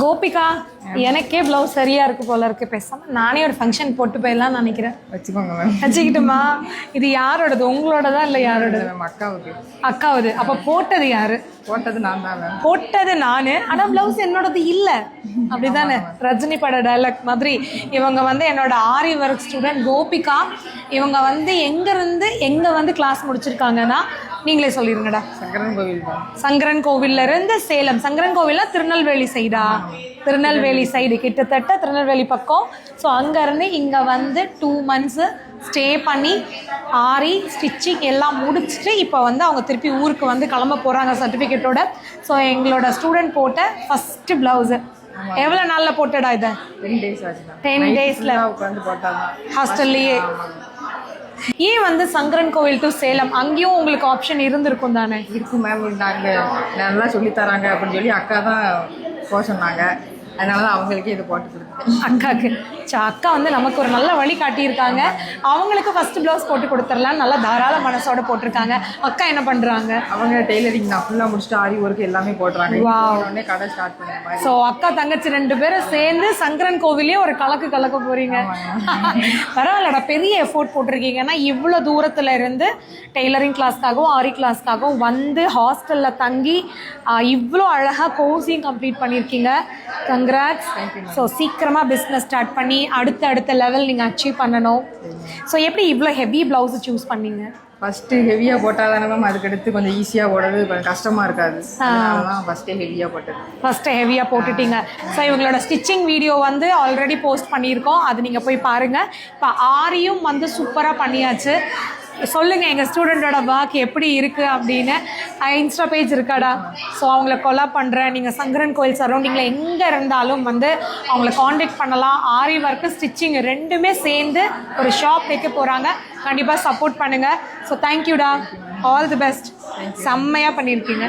கோபிகா எனக்கே ப்ளவுஸ் சரியா இருக்கு போல இருக்கு. பேசாம நானே ஒரு ஃபங்க்ஷன் போட்டு போயிடலாம்னு நினைக்கிறேன். வச்சுக்கோங்க மேம். வச்சுக்கிட்டுமா? இது யாரோடது, உங்களோடதா இல்லை யாரோடது? அக்காவுக்கு. அக்காவுது. அப்போ போட்டது யாரு? போட்டது நான் தான் மேம். போட்டது நானு, ஆனா பிளவுஸ் என்னோடது இல்லை, அப்படிதானே? ரஜினி பட டைலாக் மாதிரி. இவங்க வந்து என்னோட ஆரி ஒர்க் ஸ்டூடெண்ட் கோபிகா. இவங்க வந்து எங்க வந்து கிளாஸ் முடிச்சிருக்காங்கன்னா நீங்களே சொல்லிருங்கடா. சங்கரன் கோவில் தான். சங்கரன் கோவில்ல இருந்து சேலம். சங்கரன் கோவில்ல திருநெல்வேலி சைடா? திருநெல்வேலி சைடு, கிட்டத்தட்ட திருநெல்வேலி பக்கம். ஸோ அங்கேருந்து இங்கே வந்து 2 months ஸ்டே பண்ணி ஆரி ஸ்டிச்சிங் எல்லாம் முடிச்சுட்டு இப்போ வந்து அவங்க திருப்பி ஊருக்கு வந்து கிளம்ப போகிறாங்க சர்டிஃபிகேட்டோட. ஸோ எங்களோட ஸ்டூடெண்ட் போட்ட ஃபஸ்ட்டு ப்ளவுஸு எவ்வளோ நாளில் போட்டடா இதை? 10 days ஆச்சு. 10 daysல உட்காந்து போட்டாங்க ஹாஸ்டல்லையே. ஏன் வந்து சங்கரன் கோவில் டு சேலம்? அங்கேயும் உங்களுக்கு ஆப்ஷன் இருந்திருக்கும் தானே? இருக்கும் மேம். நாங்கள் நல்லா சொல்லித்தராங்க அப்படின்னு சொல்லி அக்கா தான் போக சொன்னாங்க. அதனால தான் அவங்களுக்கே இதை போட்டு கொடுத்தேன் அக்காவுக்கு. அக்கா வந்து நமக்கு ஒரு நல்ல வழி காட்டியிருக்காங்க. அவங்களுக்கு ஃபர்ஸ்ட் ப்ளவுஸ் போட்டு கொடுத்துடலாம், நல்லா தாராள மனசோட போட்டிருக்காங்க. அக்கா என்ன பண்ணுறாங்க? அவங்க டெய்லரிங் நான் ஃபுல்லாக முடிச்சுட்டு ஆரி ஒர்க் எல்லாமே போடுறாங்க. உடனே கடை ஸ்டார்ட் பண்ணுவாங்க. ஸோ அக்கா தங்கச்சி 2 பேரும் சேர்ந்து சங்கரன் கோவிலே ஒரு கலக்க போகிறீங்க. பரவாயில்லடா, பெரிய எஃபோர்ட் போட்டிருக்கீங்கன்னா இவ்வளோ தூரத்தில் இருந்து டெய்லரிங் கிளாஸ்க்காகவும் ஆரி கிளாஸ்க்காகவும் வந்து ஹாஸ்டலில் தங்கி இவ்வளோ அழகாக கோர்ஸையும் கம்ப்ளீட் பண்ணியிருக்கீங்க. கங்க்ராட்ஸ். ஸோ சீக்கிரமாக பிஸ்னஸ் ஸ்டார்ட் பண்ணி அடுத்த லெவல் நீங்கள் அச்சீவ் பண்ணணும். ஸோ எப்படி இவ்வளோ ஹெவி ப்ளவுஸை சூஸ் பண்ணீங்க? ஃபஸ்ட்டு ஹெவியாக போட்டால் தானே மேம் அதுக்கடுத்து கொஞ்சம் ஈஸியாக போடுறது கொஞ்சம் கஷ்டமாக இருக்காது. அதனால ஃபஸ்ட்டே ஹெவியாக போட்டது. ஃபஸ்ட்டு ஹெவியாக போட்டுட்டீங்க. ஸோ இவங்களோட ஸ்டிச்சிங் வீடியோ வந்து ஆல்ரெடி போஸ்ட் பண்ணியிருக்கோம், அது நீங்கள் போய் பாருங்கள். இப்போ ஆரியும் வந்து சூப்பராக பண்ணியாச்சு. சொல்லுங்கள் எங்கள் ஸ்டூடெண்ட்டோட ஒர்க் எப்படி இருக்குது அப்படின்னு. இன்ஸ்டா பேஜ் இருக்காடா? ஸோ அவங்கள கொலாப் பண்ணுறேன். நீங்கள் சங்கரன் கோயில் சரௌண்டிங்கில் எங்கே இருந்தாலும் வந்து அவங்கள காண்டாக்ட் பண்ணலாம். ஆரி ஒர்க்கு ஸ்டிச்சிங் 2மே சேர்ந்து ஒரு ஷாப் வைக்க போகிறாங்க. கண்டிப்பாக சப்போர்ட் பண்ணுங்கள். ஸோ தேங்க்யூடா, ஆல் தி பெஸ்ட். செம்மையாக பண்ணியிருக்கீங்க.